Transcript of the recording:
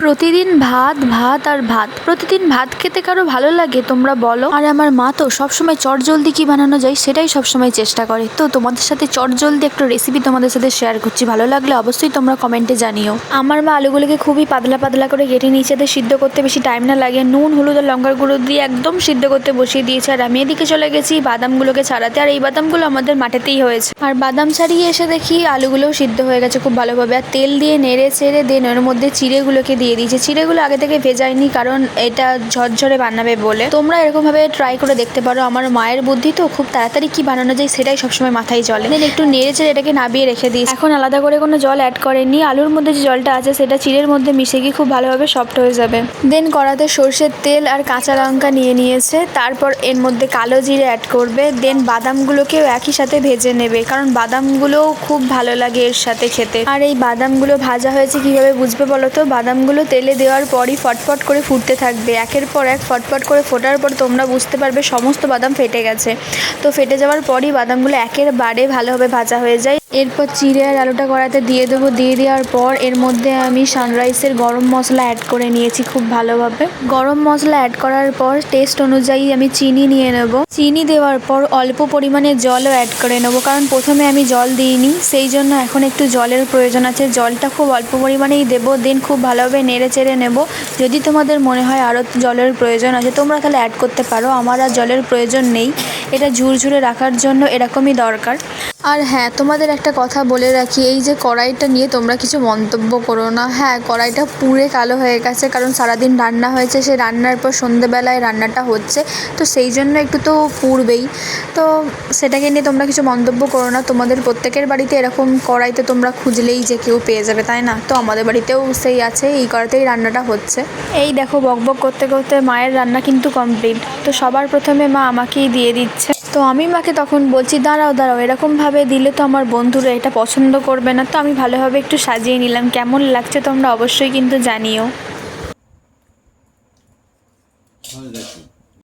প্রতিদিন ভাত ভাত আর ভাত, প্রতিদিন ভাত খেতে কারো ভালো লাগে তোমরা বলো? আর আমার মা তো সবসময় চটজলদি কি বানানো যায় সেটাই সবসময় চেষ্টা করে। তো তোমাদের সাথে চটজলদি একটা রেসিপি তোমাদের সাথে শেয়ার করছি, ভালো লাগলে অবশ্যই তোমরা কমেন্টে জানিও। আমার মা আলুগুলোকে খুবই পাতলা পাতলা করে কেটে নিয়েছে, যাতে সিদ্ধ করতে বেশি টাইম না লাগে। নুন হলুদ আর লঙ্কার গুঁড়ো দিয়ে একদম সিদ্ধ করতে বসিয়ে দিয়েছে। আর আমি এদিকে চলে গেছি বাদামগুলোকে ছাড়াতে। আর এই বাদামগুলো আমাদের মাঠেতেই হয়েছে। আর বাদাম ছাড়িয়ে এসে দেখি আলুগুলোও সিদ্ধ হয়ে গেছে খুব ভালোভাবে। আর তেল দিয়ে নেড়ে চেড়ে দেন ওর মধ্যে চিড়েগুলোকে দিয়ে দিয়েছে। চিড়েগুলো আগে থেকে ভেজাইনি, কারণ এটা ঝরঝরে বানাবে বলে। তোমরা এরকমভাবে ট্রাই করে দেখতে পারো। আমার মায়ের বুদ্ধি তো, খুব তাড়াতাড়ি কি বানানো যায় সেটাই সবসময় মাথায় চলে। দেন একটু নেড়ে চেড়ে এটাকে নাবিয়ে রেখে দিই। এখন আলাদা করে কোনো জল অ্যাড করেনি। আলুর মধ্যে যে জলটা আছে সেটা চিড়ের মধ্যে মিশে গিয়ে খুব ভালোভাবে সফট হয়ে যাবে। দেন কড়াতে সর্ষের তেল আর কাঁচা লঙ্কা নিয়ে নিয়েছে। তারপর এর মধ্যে কালো জিরে অ্যাড করবে। দেন বাদামগুলোকেও একই সাথে ভেজে নেবে, কারণ বাদামগুলোও খুব ভালো লাগে এর সাথে খেতে। আর এই বাদামগুলো ভাজা হয়েছে কিভাবে বুঝবে বলো তো? বাদামগুলো তেলে দেওয়ার পরই ফটফট করে ফুটতে থাকবে। একের পর এক ফটফট করে ফোটার পর তোমরা বুঝতে পারবে সমস্ত বাদাম ফেটে গেছে। তো ফেটে যাওয়ার পরই বাদামগুলো একেবারে ভালোভাবে ভাজা হয়ে যায়। এরপর চিড়ে আর আলুটা কড়াতে দিয়ে দেবো। দিয়ে দেওয়ার পর এর মধ্যে আমি সানরাইসের গরম মশলা অ্যাড করে নিয়েছি খুব ভালোভাবে। গরম মশলা অ্যাড করার পর টেস্ট অনুযায়ী আমি চিনি নিয়ে নেব। চিনি দেওয়ার পর অল্প পরিমাণে জলও অ্যাড করে নেব, কারণ প্রথমে আমি জল দিইনি, সেই জন্য এখন একটু জলের প্রয়োজন আছে। জলটা খুব অল্প পরিমাণেই দেবো। দেন খুব ভালোভাবে নেড়ে চেড়ে নেব। যদি তোমাদের মনে হয় আরও জলের প্রয়োজন আছে তোমরা তাহলে অ্যাড করতে পারো। আমার আর জলের প্রয়োজন নেই, এটা ঝুরঝুরে রাখার জন্য এরকমই দরকার। আর হ্যাঁ, তোমাদের একটা কথা বলে রাখি, এই যে কড়াইটা নিয়ে তোমরা কিছু মন্তব্য করো না। হ্যাঁ, কড়াইটা পুড়ে কালো হয়ে গেছে, কারণ সারাদিন রান্না হয়েছে। সেই রান্নার পর সন্ধ্যেবেলায় রান্নাটা হচ্ছে, তো সেই জন্য একটু তো পুড়বেই। তো সেটাকে নিয়ে তোমরা কিছু মন্তব্য করো না। তোমাদের প্রত্যেকের বাড়িতে এরকম কড়াইতে তোমরা খুঁজলেই যে কেউ পেয়ে যাবে, তাই না? তো আমাদের বাড়িতেও সেই আছে, এই কড়াইতেই রান্নাটা হচ্ছে। এই দেখো বকবক করতে করতে মায়ের রান্না কিন্তু কমপ্লিট। তো সবার প্রথমে মা আমাকেই দিয়ে দিচ্ছে। তো আমি মাকে তখন বলছি, দাঁড়াও দাঁড়াও, এরকমভাবে দিলে তো আমার বন্ধুরা এটা পছন্দ করবে না। তো আমি ভালোভাবে একটু সাজিয়ে নিলাম। কেমন লাগছে তোমরা অবশ্যই কিন্তু জানিও।